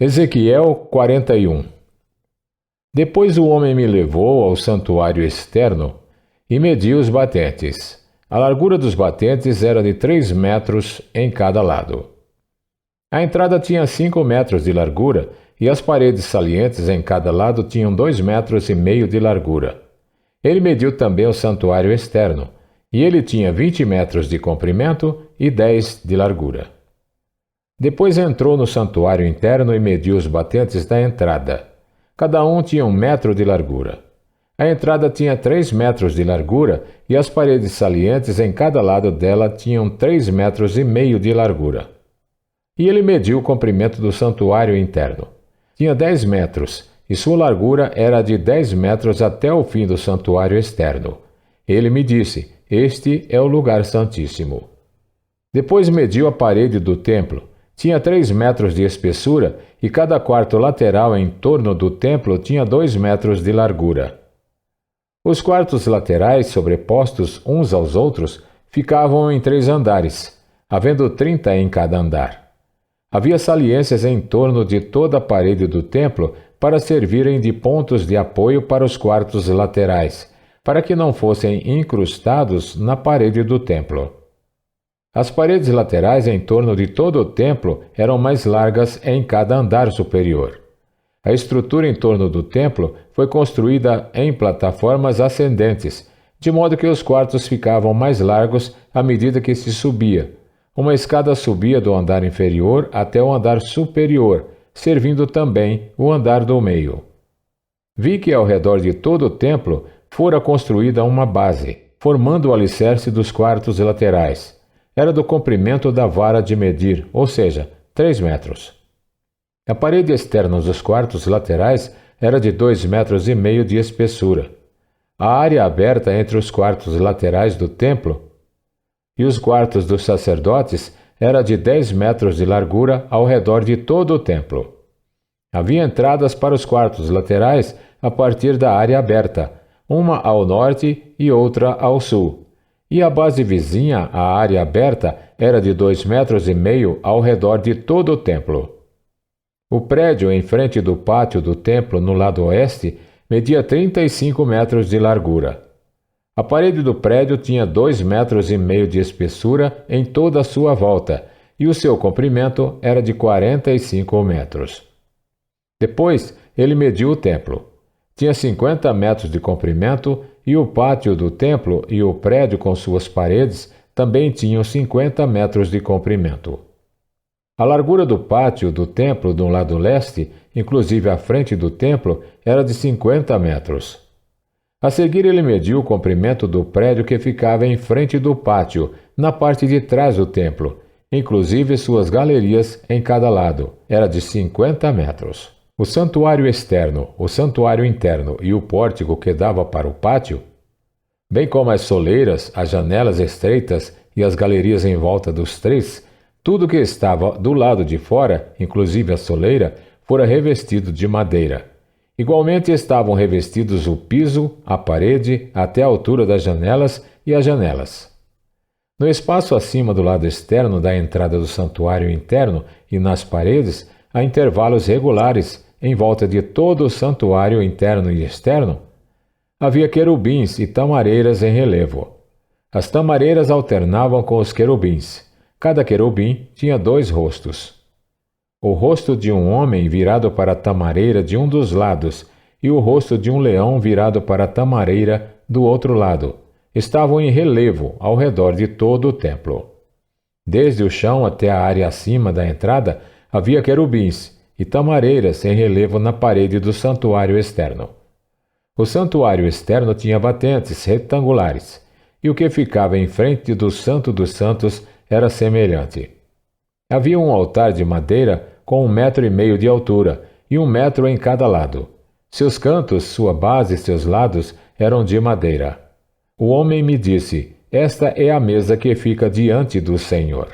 Ezequiel 41. Depois o homem me levou ao santuário externo e mediu os batentes. A largura dos batentes era de 3 metros em cada lado. A entrada tinha 5 metros de largura e as paredes salientes em cada lado tinham 2,5 metros de largura. Ele mediu também o santuário externo, e ele tinha 20 metros de comprimento e 10 de largura. Depois entrou no santuário interno e mediu os batentes da entrada. Cada um tinha 1 metro de largura. A entrada tinha 3 metros de largura e as paredes salientes em cada lado dela tinham 3,5 metros de largura. E ele mediu o comprimento do santuário interno. Tinha 10 metros e sua largura era de 10 metros até o fim do santuário externo. Ele me disse: "Este é o lugar santíssimo." Depois mediu a parede do templo. Tinha 3 metros de espessura e cada quarto lateral em torno do templo tinha 2 metros de largura. Os quartos laterais, sobrepostos uns aos outros, ficavam em 3 andares, havendo 30 em cada andar. Havia saliências em torno de toda a parede do templo para servirem de pontos de apoio para os quartos laterais, para que não fossem incrustados na parede do templo. As paredes laterais em torno de todo o templo eram mais largas em cada andar superior. A estrutura em torno do templo foi construída em plataformas ascendentes, de modo que os quartos ficavam mais largos à medida que se subia. Uma escada subia do andar inferior até o andar superior, servindo também o andar do meio. Vi que ao redor de todo o templo fora construída uma base, formando o alicerce dos quartos laterais. Era do comprimento da vara de medir, ou seja, 3 metros. A parede externa dos quartos laterais era de 2,5 metros de espessura. A área aberta entre os quartos laterais do templo e os quartos dos sacerdotes era de 10 metros de largura ao redor de todo o templo. Havia entradas para os quartos laterais a partir da área aberta, uma ao norte e outra ao sul. E a base vizinha à área aberta era de 2,5 metros ao redor de todo o templo. O prédio em frente do pátio do templo no lado oeste media 35 metros de largura. A parede do prédio tinha 2,5 metros de espessura em toda a sua volta, e o seu comprimento era de 45 metros. Depois, ele mediu o templo. Tinha 50 metros de comprimento e o pátio do templo e o prédio com suas paredes também tinham 50 metros de comprimento. A largura do pátio do templo do lado leste, inclusive a frente do templo, era de 50 metros. A seguir ele mediu o comprimento do prédio que ficava em frente do pátio, na parte de trás do templo, inclusive suas galerias em cada lado, era de 50 metros. O santuário externo, o santuário interno e o pórtico que dava para o pátio, bem como as soleiras, as janelas estreitas e as galerias em volta dos três, tudo que estava do lado de fora, inclusive a soleira, fora revestido de madeira. Igualmente estavam revestidos o piso, a parede, até a altura das janelas e as janelas. No espaço acima do lado externo da entrada do santuário interno e nas paredes, há intervalos regulares em volta de todo o santuário interno e externo. Havia querubins e tamareiras em relevo. As tamareiras alternavam com os querubins. Cada querubim tinha 2 rostos. O rosto de um homem virado para a tamareira de um dos lados e o rosto de um leão virado para a tamareira do outro lado estavam em relevo ao redor de todo o templo. Desde o chão até a área acima da entrada havia querubins e tamareiras em relevo na parede do santuário externo. O santuário externo tinha batentes retangulares, e o que ficava em frente do Santo dos Santos era semelhante. Havia um altar de madeira com 1,5 metros de altura e 1 metro em cada lado. Seus cantos, sua base e seus lados eram de madeira. O homem me disse: "Esta é a mesa que fica diante do Senhor."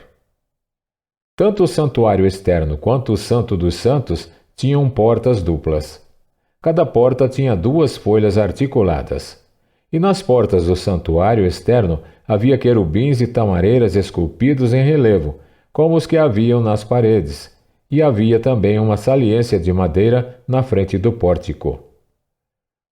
Tanto o santuário externo quanto o Santo dos Santos tinham portas duplas. Cada porta tinha 2 folhas articuladas. E nas portas do santuário externo havia querubins e tamareiras esculpidos em relevo, como os que haviam nas paredes, e havia também uma saliência de madeira na frente do pórtico.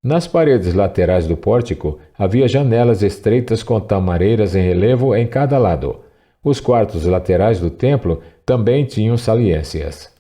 Nas paredes laterais do pórtico havia janelas estreitas com tamareiras em relevo em cada lado. Os quartos laterais do templo também tinham saliências.